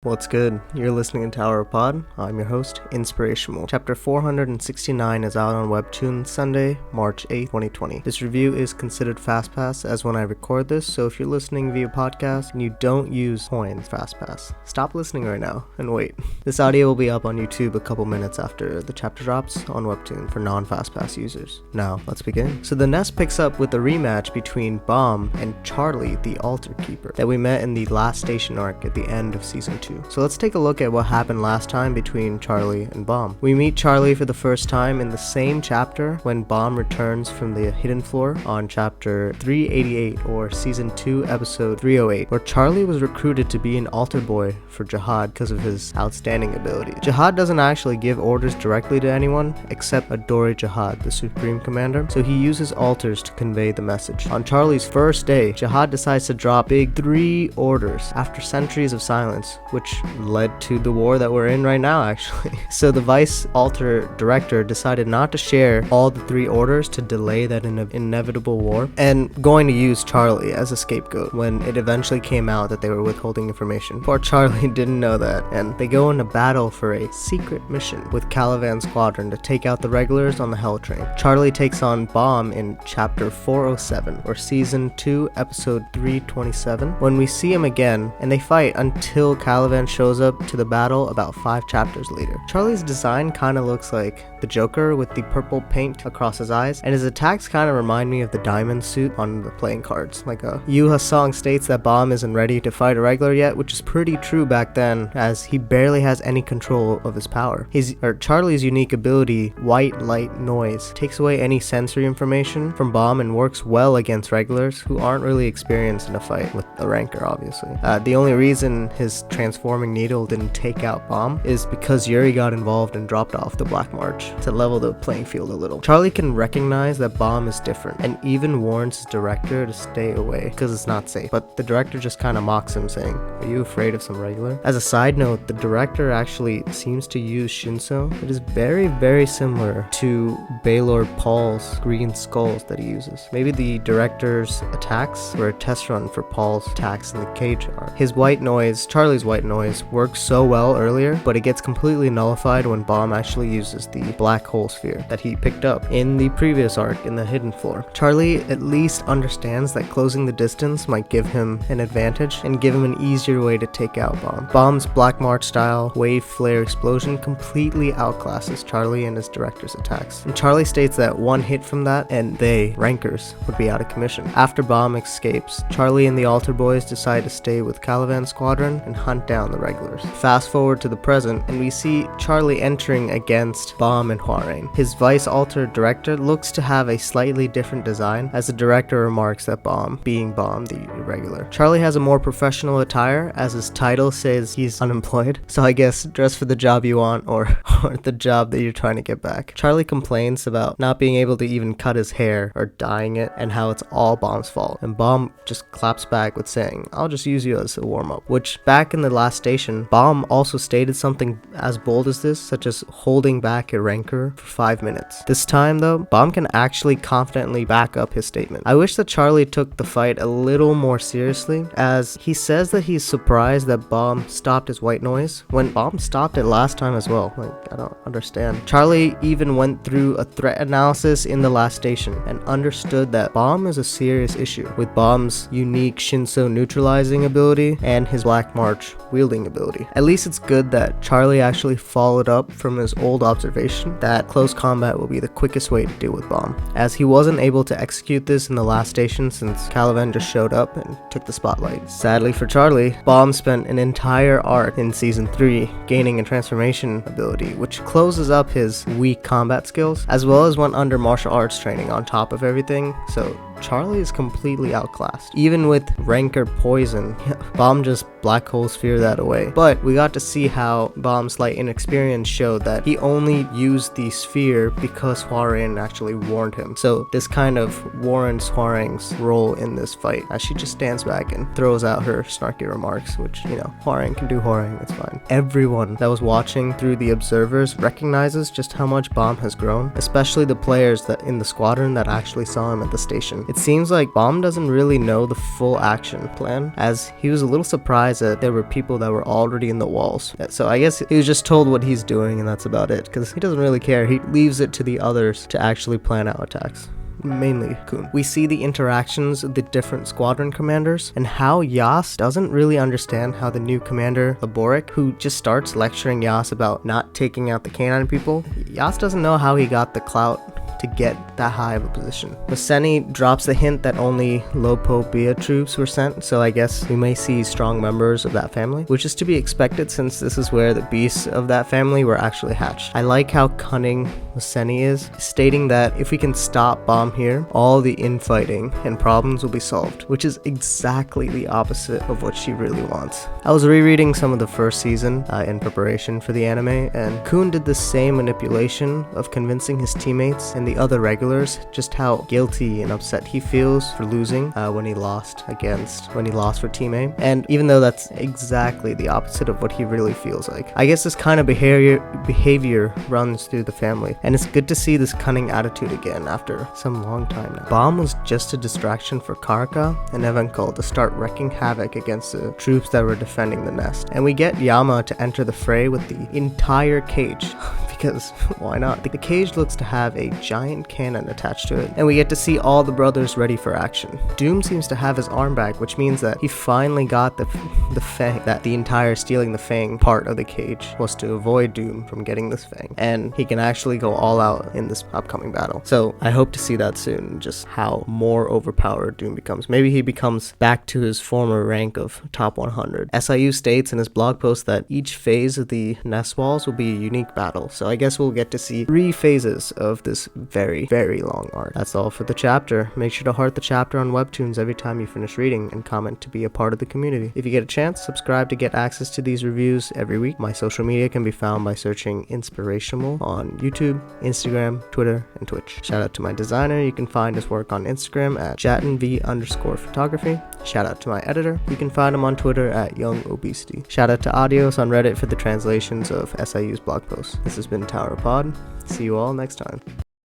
What's good? You're listening to Tower Pod. I'm your host, Inspirational. Chapter 469 is out on Webtoon Sunday, March 8, 2020. This review is considered FastPass as when I record this, so if you're listening via podcast and you don't use coins FastPass, stop listening right now and wait. This audio will be up on YouTube a couple minutes after the chapter drops on Webtoon for non-FastPass users. Now, let's begin. So the nest picks up with a rematch between Bomb and Charlie, the Altar Keeper, that we met in the last station arc at the end of Season 2. So let's take a look at what happened last time between Charlie and Bomb. We meet Charlie for the first time in the same chapter when Bomb returns from the hidden floor on chapter 388 or season 2 episode 308, where Charlie was recruited to be an altar boy for Jihad because of his outstanding ability. Jihad doesn't actually give orders directly to anyone except Adore Jihad, the supreme commander, so he uses altars to convey the message. On Charlie's first day, Jihad decides to drop big 3 orders after centuries of silence, which led to the war that we're in right now, actually. So the vice altar director decided not to share all the 3 orders to delay that inevitable war, and going to use Charlie as a scapegoat when it eventually came out that they were withholding information. Poor Charlie didn't know that, and they go into battle for a secret mission with Calivan's squadron to take out the regulars on the Hell Train. Charlie takes on Bomb in chapter 407 or season 2 episode 327 when we see him again, and they fight until Calivan shows up to the battle about 5 chapters later. Charlie's design kind of looks like the Joker with the purple paint across his eyes, and his attacks kind of remind me of the diamond suit on the playing cards. Like Yuha's song states that Bomb isn't ready to fight a regular yet, which is pretty true back then, as he barely has any control of his power. Charlie's unique ability, White Light Noise, takes away any sensory information from Bomb and works well against regulars who aren't really experienced in a fight with a ranker, obviously. The only reason his transforming needle didn't take out Bomb is because Yuri got involved and dropped off the Black March to level the playing field a little. Charlie can recognize that Bomb is different and even warns his director to stay away because it's not safe, but the director just kind of mocks him, saying, "Are you afraid of some regular?" As a side note, the director actually seems to use Shinso. It is very similar to Baylor Paul's green skulls that he uses. Maybe the director's attacks were a test run for Paul's attacks in the cage arc. His white noise, Charlie's white noise, works so well earlier, but it gets completely nullified when Bomb actually uses the black hole sphere that he picked up in the previous arc in the hidden floor. Charlie at least understands that closing the distance might give him an advantage and give him an easier way to take out Bomb. Bomb's Black March style wave flare explosion completely outclasses Charlie and his director's attacks, and Charlie states that one hit from that and they, rankers, would be out of commission. After Bomb escapes, Charlie and the altar boys decide to stay with Calivan's squadron and hunt down the regulars. Fast forward to the present, and we see Charlie entering against Bomb and Huarain. His vice altar director looks to have a slightly different design, as the director remarks that Bomb, being Bomb, the irregular. Charlie has a more professional attire, as his title says he's unemployed, so I guess dress for the job you want or the job that you're trying to get back. Charlie complains about not being able to even cut his hair or dyeing it, and how it's all Bomb's fault, and Bomb just claps back with saying, "I'll just use you as a warm-up," which back in the last station, Bomb also stated something as bold as this, such as holding back a ranker for 5 minutes. This time though, Bomb can actually confidently back up his statement. I wish that Charlie took the fight a little more seriously, as he says that he's surprised that Bomb stopped his white noise when Bomb stopped it last time as well. Like, I don't understand. Charlie even went through a threat analysis in the last station and understood that Bomb is a serious issue, with Bomb's unique Shinso neutralizing ability and his Black March wielding ability. At least it's good that Charlie actually followed up from his old observation that close combat will be the quickest way to deal with Bomb, as he wasn't able to execute this in the last station since Calivan just showed up and took the spotlight. Sadly for Charlie, Bomb spent an entire arc in season 3 gaining a transformation ability, which closes up his weak combat skills, as well as went under martial arts training on top of everything, so Charlie is completely outclassed. Even with ranker poison, Bomb just black hole sphere that away. But we got to see how Bomb's slight inexperience showed that he only used the sphere because Huarain actually warned him. So this kind of warrants Huarain's role in this fight, as she just stands back and throws out her snarky remarks, which, you know, Huarain can do Huarain, it's fine. Everyone that was watching through the observers recognizes just how much Bomb has grown, especially the players that in the squadron that actually saw him at the station. It seems like Bomb doesn't really know the full action plan, as he was a little surprised that there were people that were already in the walls. So I guess he was just told what he's doing and that's about it, because he doesn't really care. He leaves it to the others to actually plan out attacks. Mainly Kun. We see the interactions of the different squadron commanders and how Yas doesn't really understand how the new commander, Laborik, who just starts lecturing Yas about not taking out the canine people, Yas doesn't know how he got the clout to get that high of a position. Maseni drops the hint that only Lopopia troops were sent, so I guess we may see strong members of that family, which is to be expected since this is where the beasts of that family were actually hatched. I like how cunning Maseni is, stating that if we can stop Bomb here, all the infighting and problems will be solved, which is exactly the opposite of what she really wants. I was rereading some of the first season in preparation for the anime, and Kun did the same manipulation of convincing his teammates and the other regulars just how guilty and upset he feels for losing when he lost for Team A. And even though that's exactly the opposite of what he really feels like, I guess this kind of behavior runs through the family, and it's good to see this cunning attitude again after some long time now. Bomb was just a distraction for Karaka and Evankul to start wreaking havoc against the troops that were defending the nest, and we get Yama to enter the fray with the entire cage. Because why not? The cage looks to have a giant cannon attached to it, and we get to see all the brothers ready for action. Doom seems to have his arm back, which means that he finally got the fang, that the entire stealing the fang part of the cage was to avoid Doom from getting this fang, and he can actually go all out in this upcoming battle. So I hope to see that soon, just how more overpowered Doom becomes. Maybe he becomes back to his former rank of top 100. SIU states in his blog post that each phase of the nest walls will be a unique battle, so I guess we'll get to see 3 phases of this very, very long arc. That's all for the chapter. Make sure to heart the chapter on Webtoons every time you finish reading, and comment to be a part of the community. If you get a chance, subscribe to get access to these reviews every week. My social media can be found by searching Inspirational on YouTube, Instagram, Twitter, and Twitch. Shout out to my designer. You can find his work on Instagram at jatinv_photography. Shout out to my editor. You can find him on Twitter at YoungObesity. Shout out to Audios on Reddit for the translations of SIU's blog posts. This has been Tower Pod. See you all next time.